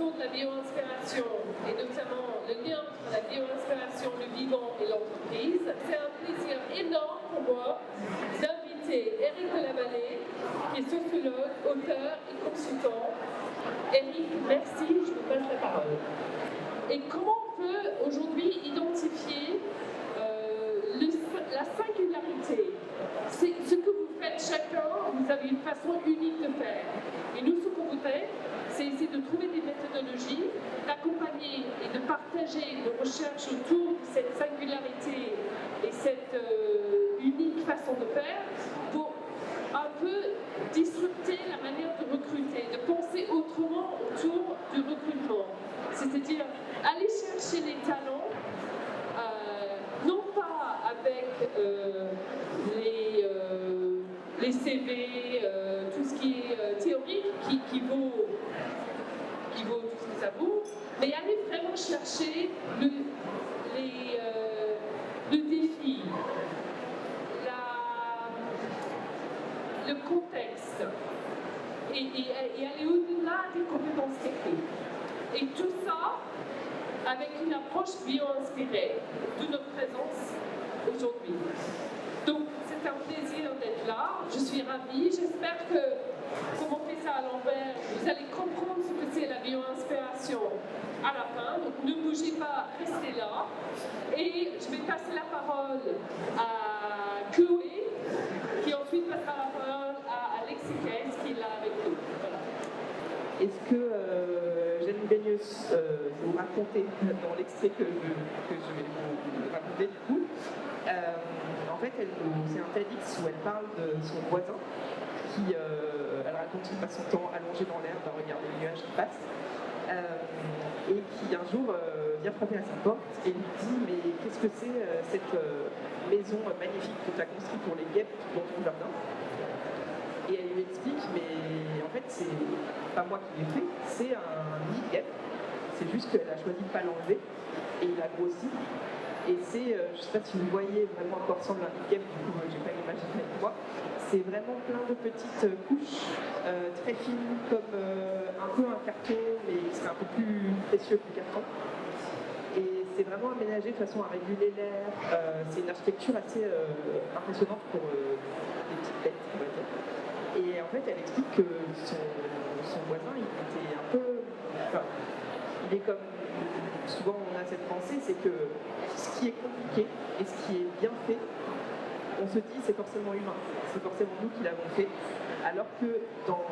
autour de la bio-inspiration et notamment le lien entre la bio-inspiration, le vivant et l'entreprise. C'est un plaisir énorme pour moi d'inviter Éric Delavallée, qui est sociologue, auteur et consultant. Éric, merci, je vous passe la parole. Et comment on peut aujourd'hui identifier la singularité? C'est ce que vous faites chacun, vous avez une façon unique de faire. Et nous, ce qu'on voudrait, c'est essayer de trouver des méthodologies, d'accompagner et de partager nos recherches autour de cette singularité et cette unique façon de faire pour un peu disrupter la manière de recruter, de penser autrement autour du recrutement. C'est-à-dire aller chercher les talents, non pas avec les CV, tout ce qui est théorique, qui vaut tout ce que ça vaut, mais aller vraiment chercher le défi, le contexte, et aller au-delà des compétences techniques. Et tout ça avec une approche bio-inspirée de notre présence aujourd'hui. Donc, c'est un plaisir d'être là. Je suis ravie. J'espère que, comme on fait ça à l'envers, vous allez comprendre ce que c'est la bio-inspiration à la fin. Donc, ne bougez pas, restez là. Et je vais passer la parole à Chloé, qui ensuite passera la parole à Alexis Keyes, qui est là avec nous. Voilà. Est-ce que Jeanne Beigneus, vous raconter dans l'extrait que je vais vous raconter du coup, en fait, c'est un TEDx où elle parle de son voisin qui, elle raconte qu'il passe son temps allongé dans l'herbe à regarder les nuages qui passent, et qui un jour vient frapper à sa porte et lui dit mais qu'est-ce que c'est cette maison magnifique que tu as construite pour les guêpes dans ton jardin? Et elle lui explique, mais en fait, c'est pas moi qui l'ai fait, c'est un nid de guêpe. C'est juste qu'elle a choisi de ne pas l'enlever et il a grossi. Et c'est, je ne sais pas si vous voyez vraiment à quoi ressemble un nid de guêpe, du coup, j'ai pas l'image avec moi. C'est vraiment plein de petites couches très fines, comme un peu un carton, mais qui serait un peu plus précieux que le carton. Et c'est vraiment aménagé de façon à réguler l'air. C'est une architecture assez impressionnante pour des petites bêtes, on va dire. Et en fait, elle explique que son voisin, il était un peu... Enfin, il est comme... Souvent, on a cette pensée, c'est que ce qui est compliqué et ce qui est bien fait, on se dit c'est forcément humain, c'est forcément nous qui l'avons fait, alors que dans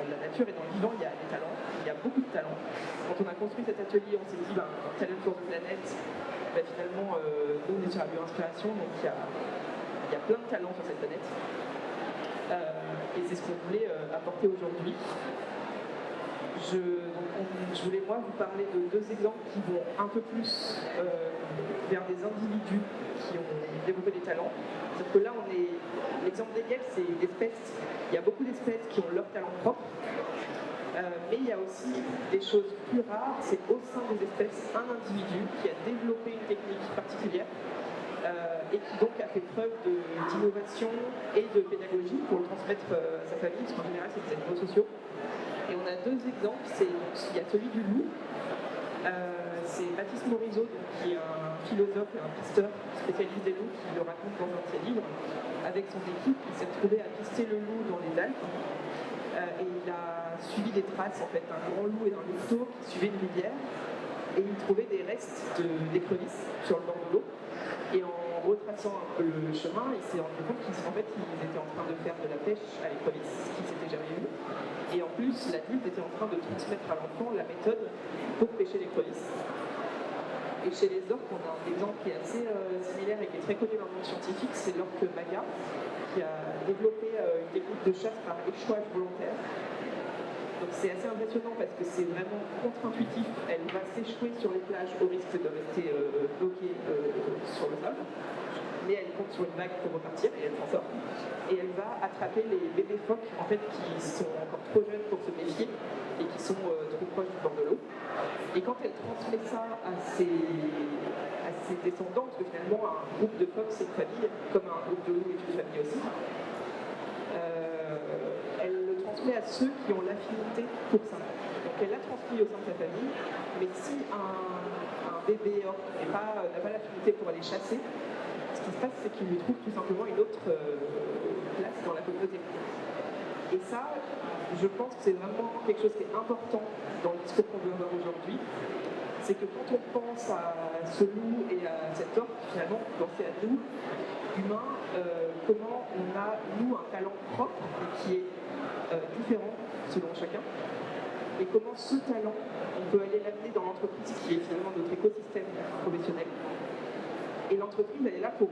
la nature et dans le vivant, il y a des talents, il y a beaucoup de talents. Quand on a construit cet atelier, on s'est dit, Talent for the Planet, finalement, nous, on est sur la bio-inspiration, donc il y a plein de talents sur cette planète. Et c'est ce qu'on voulait apporter aujourd'hui. Je voulais moi vous parler de deux exemples qui vont un peu plus vers des individus qui ont développé des talents. C'est-à-dire que là, l'exemple des guêpes, c'est l'espèce. Il y a beaucoup d'espèces qui ont leur talent propre, mais il y a aussi des choses plus rares. C'est au sein des espèces un individu qui a développé une technique particulière. Et qui donc a fait preuve d'innovation et de pédagogie pour le transmettre à sa famille, parce qu'en général c'est des animaux sociaux. Et on a deux exemples, il y a celui du loup, c'est Baptiste Morisot, qui est un philosophe et un pisteur spécialiste des loups, qui le raconte dans un de ses livres. Avec son équipe, il s'est retrouvé à pister le loup dans les Alpes, et il a suivi des traces en fait d'un grand loup et d'un louveteau qui suivaient une rivière, et il trouvait des restes d'écrevisses sur le bord de l'eau. Et en retraçant un peu le chemin, il s'est rendu compte qu'ils étaient en train de faire de la pêche à l'écrevisse, ce qui s'était jamais vu. Et en plus, l'adulte était en train de transmettre à l'enfant la méthode pour pêcher l'écrevisse. Et chez les orques, on a un exemple qui est assez similaire et qui est très connu dans le monde scientifique, c'est l'orque Maga, qui a développé une technique de chasse par échouage volontaire. Donc c'est assez impressionnant parce que c'est vraiment contre-intuitif. Elle va s'échouer sur les plages au risque de rester bloquée sur le sable. Mais elle compte sur une vague pour repartir et elle s'en sort. Et elle va attraper les bébés phoques en fait, qui sont encore trop jeunes pour se méfier et qui sont trop proches du bord de l'eau. Et quand elle transmet ça à ses descendants, parce que finalement un groupe de phoques c'est une famille, comme un groupe de loups est une famille aussi, elle le transmet à ceux qui ont l'affinité pour ça. Donc elle l'a transmis au sein de sa famille, mais si un bébé orque n'a pas l'affinité pour aller chasser, ce qui se passe, c'est qu'il lui trouve tout simplement une autre place dans la communauté. Et ça, je pense que c'est vraiment quelque chose qui est important dans le discours qu'on veut avoir aujourd'hui. C'est que quand on pense à ce loup et à cet orque, finalement, penser à nous, humains, comment on a, nous, un talent propre qui est différent selon chacun, et comment ce talent, on peut aller l'amener dans l'entreprise qui est finalement notre écosystème professionnel. Et l'entreprise, elle est là pour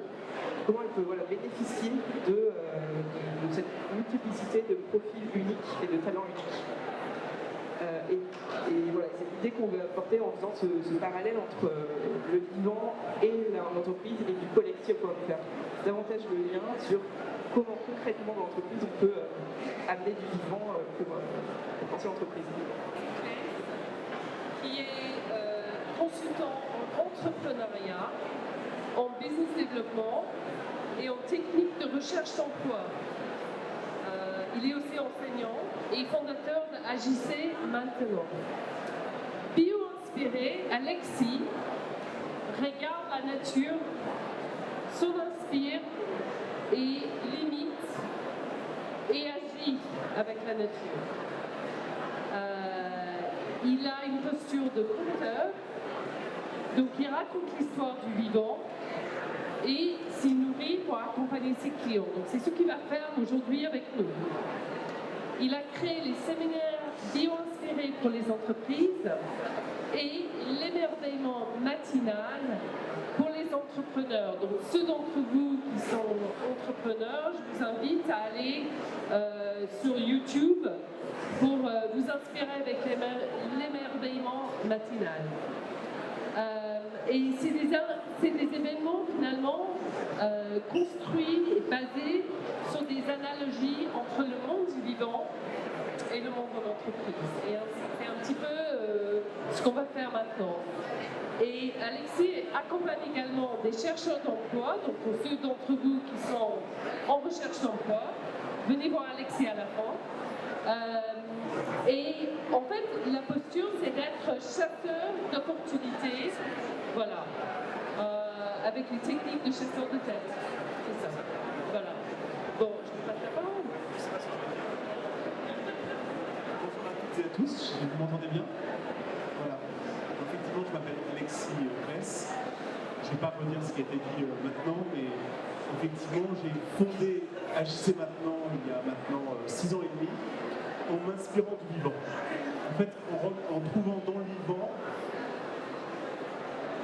comment elle peut bénéficier de cette multiplicité de profils uniques et de talents uniques. Et voilà, c'est l'idée qu'on veut apporter en faisant ce parallèle entre le vivant et l'entreprise et du collectif qu'on veut faire davantage le lien sur comment concrètement dans l'entreprise on peut amener du vivant pour penser l'entreprise. Qui est consultant en entrepreneuriat, en business développement et en technique de recherche d'emploi. Il est aussi enseignant et fondateur de AJC Maintenant. Bio-inspiré, Alexis regarde la nature, s'en inspire et limite et agit avec la nature. Il a une posture de conteur, donc il raconte l'histoire du vivant et s'y nourrit pour accompagner ses clients. Donc c'est ce qu'il va faire aujourd'hui avec nous. Il a créé les séminaires bio-inspirés pour les entreprises et l'émerveillement matinal pour les entrepreneurs. Donc ceux d'entre vous qui sont entrepreneurs, je vous invite à aller sur YouTube pour vous inspirer avec l'émerveillement matinal. Et c'est des événements finalement construits et basés sur des analogies entre le monde du vivant et le monde de l'entreprise. Et c'est un petit peu ce qu'on va faire maintenant. Et Alexis accompagne également des chercheurs d'emploi, donc pour ceux d'entre vous qui sont en recherche d'emploi, venez voir Alexis à la fin. Et en fait, la posture, c'est d'être chasseur d'opportunités, voilà, avec les techniques de chasseur de tête. C'est ça. Voilà. Bon, je vous passe la parole. Bonjour à toutes et à tous, vous m'entendez bien? Voilà. Effectivement, je m'appelle Alexis Gress. Je ne vais pas redire ce qui a été dit maintenant, mais effectivement, j'ai fondé AJC Maintenant il y a maintenant 6 ans et demi, en m'inspirant du vivant. En fait, en trouvant dans le vivant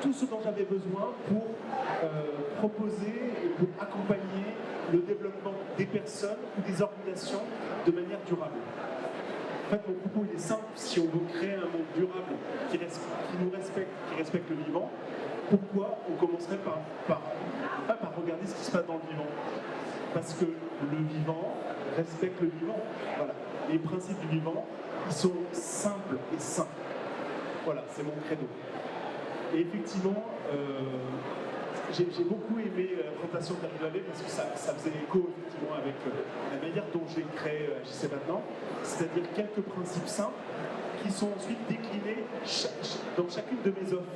tout ce dont j'avais besoin pour proposer et pour accompagner le développement des personnes ou des organisations de manière durable. En fait, mon propos il est simple. Si on veut créer un monde durable qui nous respecte, qui respecte le vivant, pourquoi on commencerait pas par regarder ce qui se passe dans le vivant? Parce que le vivant respecte le vivant. Voilà. Les principes du vivant, ils sont simples et sains. Voilà, c'est mon credo. Et effectivement, j'ai beaucoup aimé la présentation que tu avais parce que ça faisait écho effectivement avec la manière dont j'ai créé AJC Maintenant, c'est-à-dire quelques principes simples qui sont ensuite déclinés dans chacune de mes offres.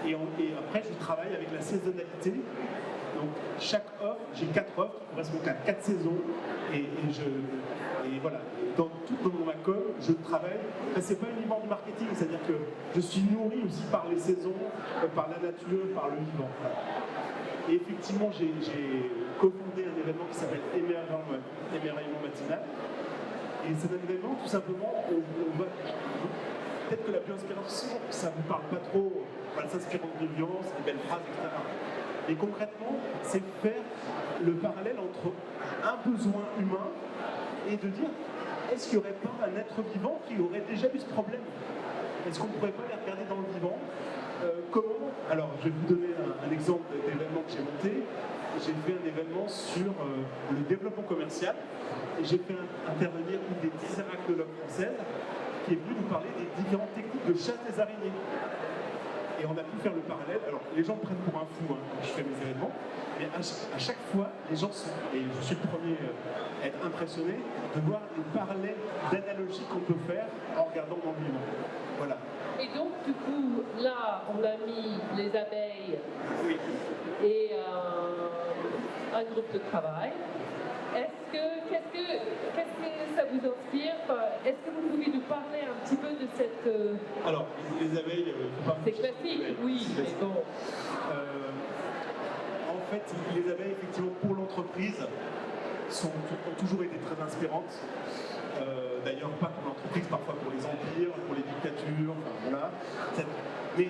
Et après, je travaille avec la saisonnalité. Donc, chaque offre, j'ai 4 offres qui correspondent à 4 saisons. Et voilà, dans ma com, je travaille. C'est pas uniquement du marketing, c'est-à-dire que je suis nourri aussi par les saisons, par la nature, par le vivant. Et effectivement, j'ai cofondé un événement qui s'appelle Émerveillement matinal. Et c'est un événement, tout simplement, peut-être que la bio-inspiration, ça ne vous parle pas trop, s'inspirant de l'ambiance, des belles phrases, etc. Et concrètement, c'est faire le parallèle entre un besoin humain et de dire, est-ce qu'il n'y aurait pas un être vivant qui aurait déjà eu ce problème? Est-ce qu'on ne pourrait pas les regarder dans le vivant? Comment? Alors, je vais vous donner un exemple d'événement que j'ai monté. J'ai fait un événement sur le développement commercial et j'ai fait intervenir une des 10 oracologues françaises qui est venue nous parler des différentes techniques de chasse des araignées. Et on a pu faire le parallèle. Alors, les gens me prennent pour un fou quand je fais mes événements, mais à chaque fois, les gens sont, et je suis le premier à être impressionné, de voir les parallèles d'analogies qu'on peut faire en regardant dans le vivant. Voilà. Et donc, du coup, là, on a mis les abeilles Oui. et un groupe de travail. Qu'est-ce que ça vous inspire? Est-ce que vous pouvez nous parler un petit peu de cette... Alors, les abeilles, c'est classique, oui, mais bon. En fait, les abeilles, effectivement, pour l'entreprise, ont toujours été très inspirantes. D'ailleurs, pas pour l'entreprise, parfois pour les empires, pour les dictatures, enfin, voilà. Mais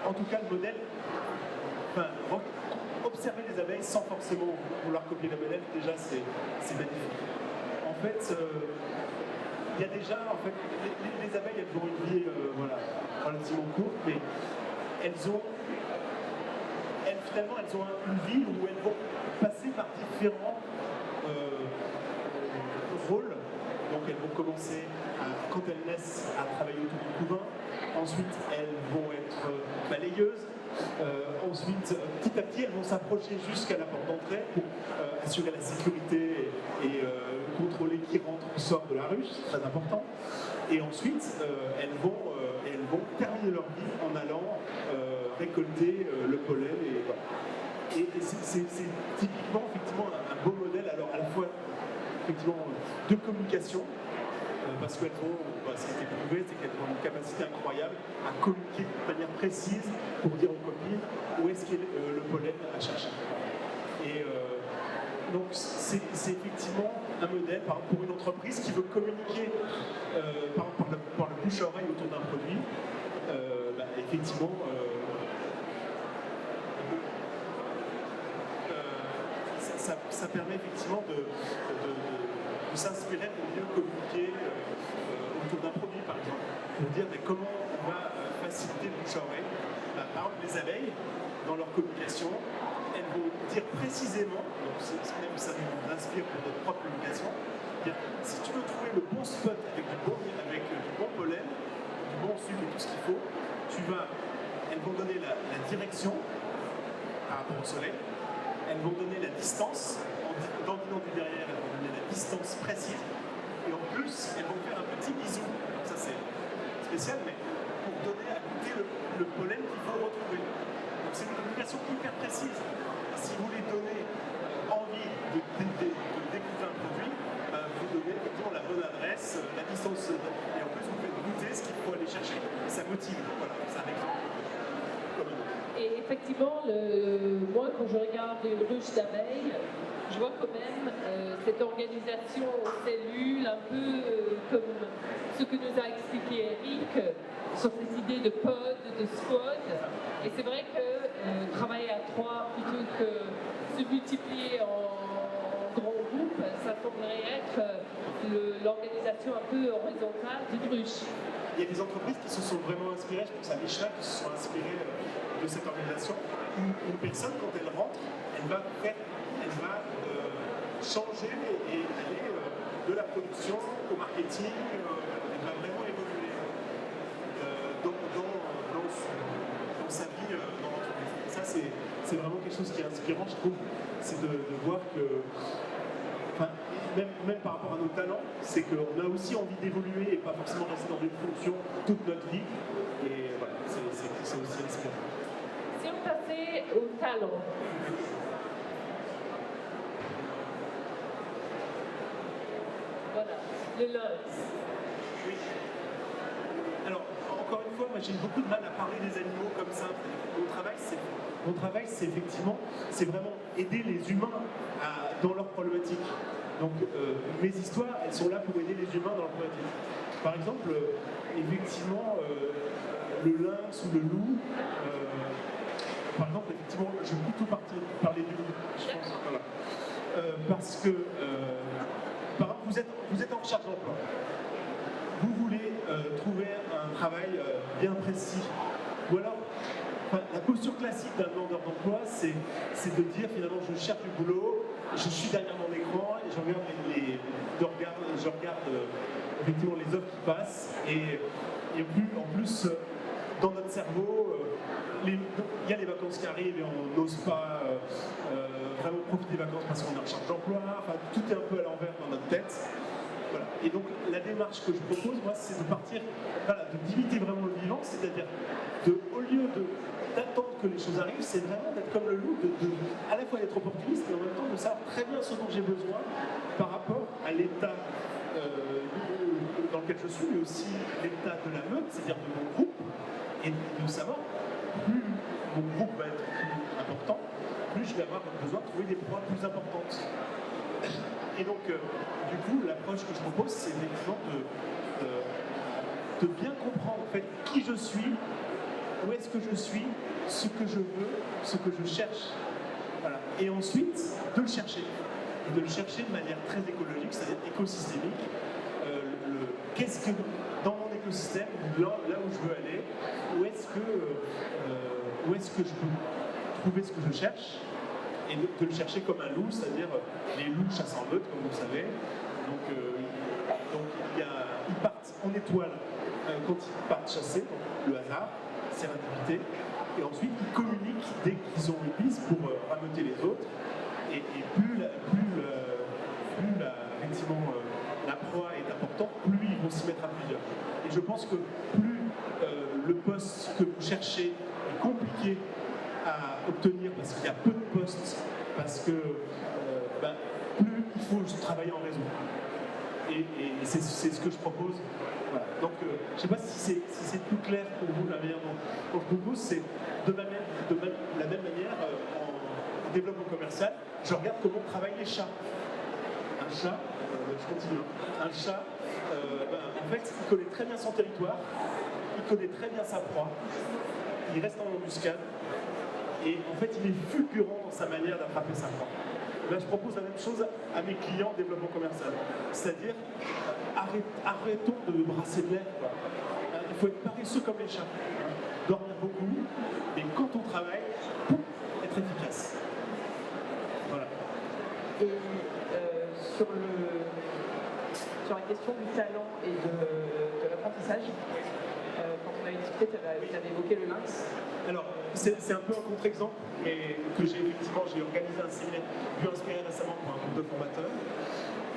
en tout cas, le modèle, observer les abeilles sans forcément vouloir copier le modèle, déjà, c'est magnifique. En fait, il y a déjà, en fait, les abeilles, elles ont une vie relativement courte, mais finalement, elles ont une vie où elles vont passer par différents rôles. Donc elles vont commencer, quand elles naissent, à travailler autour du couvain. Ensuite, elles vont être balayeuses. Ensuite, petit à petit, elles vont s'approcher jusqu'à la porte d'entrée pour assurer la sécurité et contrôler qui rentre ou sort de la ruche, c'est très important. Et ensuite, elles vont terminer leur vie en allant récolter le pollen. Et, voilà. Et c'est typiquement, effectivement, un beau modèle, alors à la fois effectivement, de communication, parce qu'elles ont, ce qui a été prouvé, c'est qu'elles ont une capacité incroyable à communiquer de manière précise pour dire aux copines où est-ce qu'est le pollen à chercher. Et donc c'est effectivement un modèle pour une entreprise qui veut communiquer par le bouche à oreille autour d'un produit. Effectivement, ça permet effectivement de s'inspirer pour mieux communiquer autour d'un produit, par exemple. Pour dire comment on va faciliter le bouche à oreille. Par exemple, les abeilles, dans leur communication, elles vont dire précisément, donc même ça nous inspire pour notre propre communication, dire, si tu veux trouver le bon spot avec du bon pollen, du bon sucre et tout ce qu'il faut, elles vont donner la direction par rapport au soleil. Elles vont donner la distance, en dandinant du derrière, elles vont donner la distance précise. Et en plus, elles vont faire un petit bisou. Donc ça c'est spécial, mais pour donner à goûter le pollen qu'il faut retrouver. Donc c'est une communication hyper précise. Si vous voulez donner envie de découvrir un produit, vous donnez effectivement la bonne adresse, la distance, et en plus vous faites goûter ce qu'il faut aller chercher. Et ça motive. Voilà, c'est un exemple. Et effectivement, moi, quand je regarde une ruche d'abeilles, je vois quand même cette organisation en cellules, un peu comme ce que nous a expliqué Eric sur ces idées de pod, de squad. Et c'est vrai que travailler à trois plutôt que se multiplier en grands groupes, ça semblerait être l'organisation un peu horizontale d'une ruche. Il y a des entreprises qui se sont vraiment inspirées, je pense à Michelin, qui se sont inspirées de cette organisation. Une personne, quand elle rentre, elle va changer et aller de la production au marketing, elle va vraiment évoluer dans sa vie dans l'entreprise. Ça, c'est vraiment quelque chose qui est inspirant, je trouve, c'est de voir que, même par rapport à nos talents, c'est qu'on a aussi envie d'évoluer et pas forcément rester dans une fonction toute notre vie. Et voilà, c'est aussi inspirant. Si on passait au talent, voilà, le lynx. Oui. Alors, encore une fois, moi j'ai beaucoup de mal à parler des animaux comme ça. Mon travail, c'est effectivement, c'est vraiment aider les humains dans leurs problématiques. Donc, mes histoires, elles sont là pour aider les humains dans leurs problématiques. Par exemple, effectivement, le lynx ou le loup, par exemple, effectivement, je vais plutôt parler du loup, je pense. Voilà. Parce que, par exemple, vous êtes en recherche d'emploi. Vous voulez trouver un travail bien précis. Ou alors, la posture classique d'un demandeur d'emploi, c'est de dire finalement, je cherche du boulot, je suis derrière mon écran et je regarde effectivement les offres qui passent. Et en plus, dans notre cerveau, il y a les vacances qui arrivent et on n'ose pas vraiment profiter des vacances parce qu'on est en charge d'emploi, enfin tout est un peu à l'envers dans notre tête. Voilà. Et donc la démarche que je propose, moi, c'est de partir, voilà, d'imiter vraiment le vivant, c'est-à-dire au lieu d'attendre que les choses arrivent, c'est vraiment d'être comme le loup, à la fois d'être opportuniste et en même temps de savoir très bien ce dont j'ai besoin par rapport à l'état dans lequel je suis, mais aussi l'état de la meute, c'est-à-dire de mon groupe, et de savoir, plus mon groupe va être plus important, plus je vais avoir besoin de trouver des proies plus importantes. Et donc, du coup, l'approche que je propose, c'est effectivement de bien comprendre en fait qui je suis, où est-ce que je suis, ce que je veux, ce que je cherche. Voilà. Et ensuite, de le chercher. Et de le chercher de manière très écologique, c'est-à-dire écosystémique. Qu'est-ce que, dans mon écosystème, là où je veux aller, où est-ce que je peux trouver ce que je cherche, et de le chercher comme un loup, c'est-à-dire les loups chassent en meute, comme vous le savez. Donc ils partent en étoile quand ils partent chasser, donc le hasard, sérendipité, et ensuite ils communiquent dès qu'ils ont une piste pour rameuter les autres. Et plus effectivement, la proie est importante, plus ils vont s'y mettre à plusieurs. Et je pense que plus le poste que vous cherchez est compliqué à obtenir parce qu'il y a peu de postes, parce que plus il faut travailler en réseau. Et c'est ce que je propose. Voilà. Donc je ne sais pas si c'est plus clair pour vous la manière dont je propose, c'est de la même manière en développement commercial, je regarde comment travaillent les chats. Un chat, je continue, un chat, en fait, il connaît très bien son territoire, il connaît très bien sa proie, il reste en embuscade, et en fait, il est fulgurant dans sa manière d'attraper sa proie. Là, je propose la même chose à mes clients en développement commercial, c'est-à-dire arrêtons de brasser de l'air. Il faut être paresseux comme les chats, dormir beaucoup, mais quand on travaille, être efficace. Voilà. Et sur la question du talent et de l'apprentissage, quand on avait discuté, tu avais évoqué le lynx. Alors, c'est un peu un contre-exemple, mais que j'ai organisé un séminaire plus inspiré récemment pour un groupe de formateurs.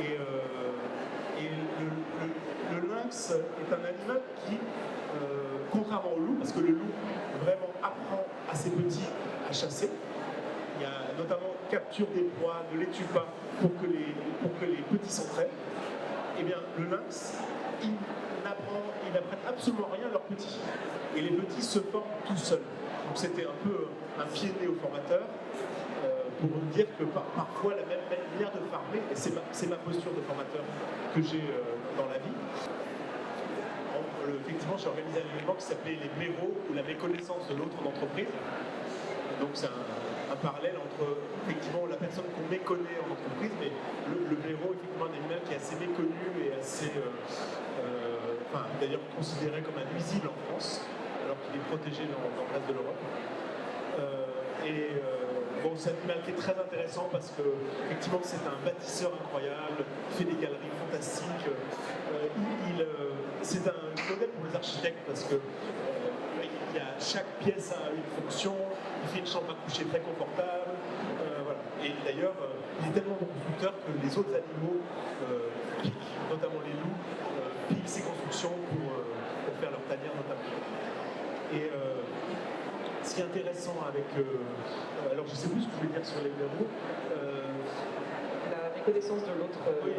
Et le lynx est un animal qui, contrairement au loup, parce que le loup vraiment apprend à ses petits à chasser, il y a notamment capture des proies, ne les tue pas pour que les petits s'entraînent. Eh bien, le lynx, il n'apprend absolument rien à leurs petits. Et les petits se forment tout seuls. Donc c'était un peu un pied né au formateur pour dire que parfois la même manière de farmer, et c'est ma posture de formateur que j'ai dans la vie. Effectivement, j'ai organisé un événement qui s'appelait les blaireaux ou la méconnaissance de l'autre en entreprise. Donc c'est un parallèle entre effectivement la personne qu'on méconnaît en entreprise, mais le blaireau est effectivement un animal qui est assez méconnu et assez, d'ailleurs considéré comme un nuisible en France, alors qu'il est protégé dans le reste de l'Europe. C'est un animal qui est très intéressant parce que effectivement c'est un bâtisseur incroyable, il fait des galeries fantastiques, c'est un modèle pour les architectes parce que chaque pièce a une fonction, il fait une chambre à coucher très confortable, voilà. Et d'ailleurs il est tellement bon constructeur que les autres animaux piquent, notamment les loups, piquent ses constructions pour faire leur tanière notamment. Et ce qui est intéressant avec... alors je ne sais plus ce que je vais dire sur les blaireaux. La méconnaissance de l'autre, oui.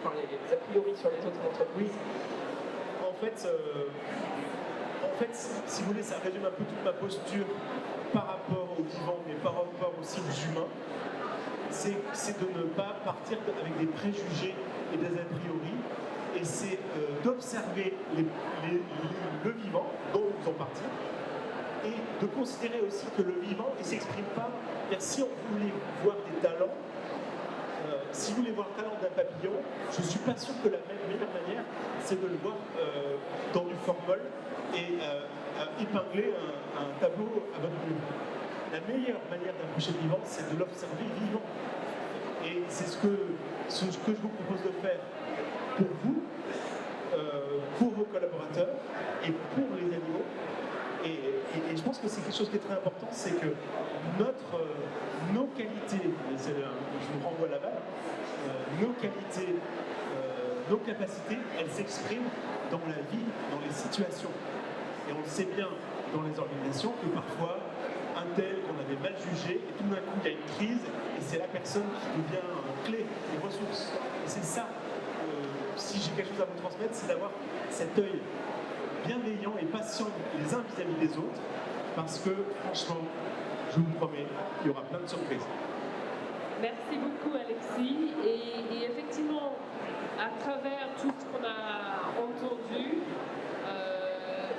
Enfin les a priori sur les autres entreprises. En fait, si vous voulez, ça résume un peu toute ma posture par rapport aux vivants, mais par rapport aussi aux humains. C'est de ne pas partir avec des préjugés et des a priori, et c'est d'observer le vivant, dont nous faisons partie, et de considérer aussi que le vivant, il ne s'exprime pas. Si on voulait voir des talents, si vous voulez voir le talent d'un papillon, je ne suis pas sûr que la meilleure manière, c'est de le voir dans du formol et épingler un tableau à votre goût. La meilleure manière d'approcher le vivant, c'est de l'observer vivant. Et c'est ce que je vous propose de faire pour vous, pour vos collaborateurs et pour les animaux. Et je pense que c'est quelque chose qui est très important, c'est que nos qualités, je vous renvoie là-bas, nos qualités, nos capacités, elles s'expriment dans la vie, dans les situations. Et on le sait bien dans les organisations que parfois, un tel qu'on avait mal jugé, et tout d'un coup il y a une crise, et c'est la personne qui devient clé des ressources. Et c'est ça, si j'ai quelque chose à vous transmettre, c'est d'avoir cet œil bienveillant et patient les uns vis-à-vis des autres, parce que franchement, je vous promets qu'il y aura plein de surprises. Merci beaucoup Alexis. Et effectivement, à travers tout ce qu'on a entendu,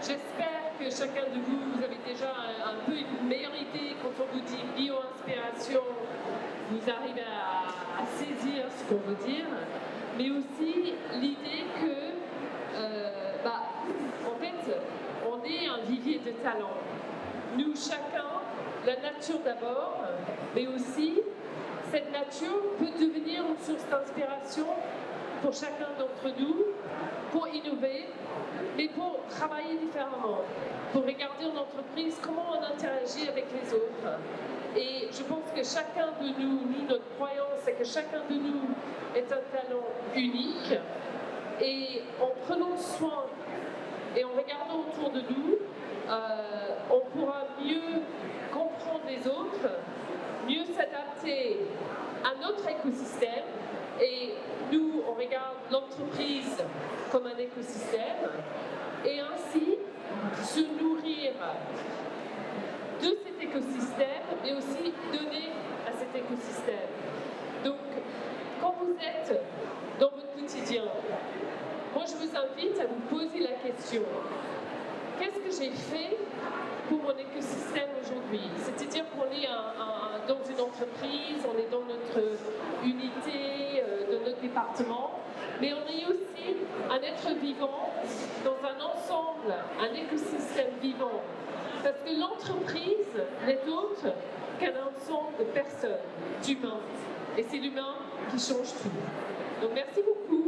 j'espère que chacun de vous, vous avez déjà un peu une meilleure idée quand on vous dit bio-inspiration, vous arrivez à saisir ce qu'on veut dire, mais aussi l'idée que, en fait, on est un vivier de talents. Nous, chacun, la nature d'abord, mais aussi cette nature peut devenir une source d'inspiration pour chacun d'entre nous, pour innover, mais pour travailler différemment, pour regarder en entreprise comment on interagit avec les autres. Et je pense que chacun de nous, notre croyance, c'est que chacun de nous est un talent unique. Et en prenant soin et en regardant autour de nous, on pourra mieux comprendre les autres, mieux s'adapter à notre écosystème. Et nous, on regarde l'entreprise comme un écosystème et ainsi se nourrir de cet écosystème et aussi donner à cet écosystème. Donc, quand vous êtes dans votre quotidien, moi je vous invite à vous poser la question: qu'est-ce que j'ai fait pour mon écosystème aujourd'hui? C'est-à-dire qu'on est dans une entreprise, on est dans notre unité, dans notre département, mais on est aussi un être vivant dans un ensemble, un écosystème vivant. Parce que l'entreprise n'est autre qu'un ensemble de personnes, d'humains. Et c'est l'humain qui change tout. Donc merci beaucoup.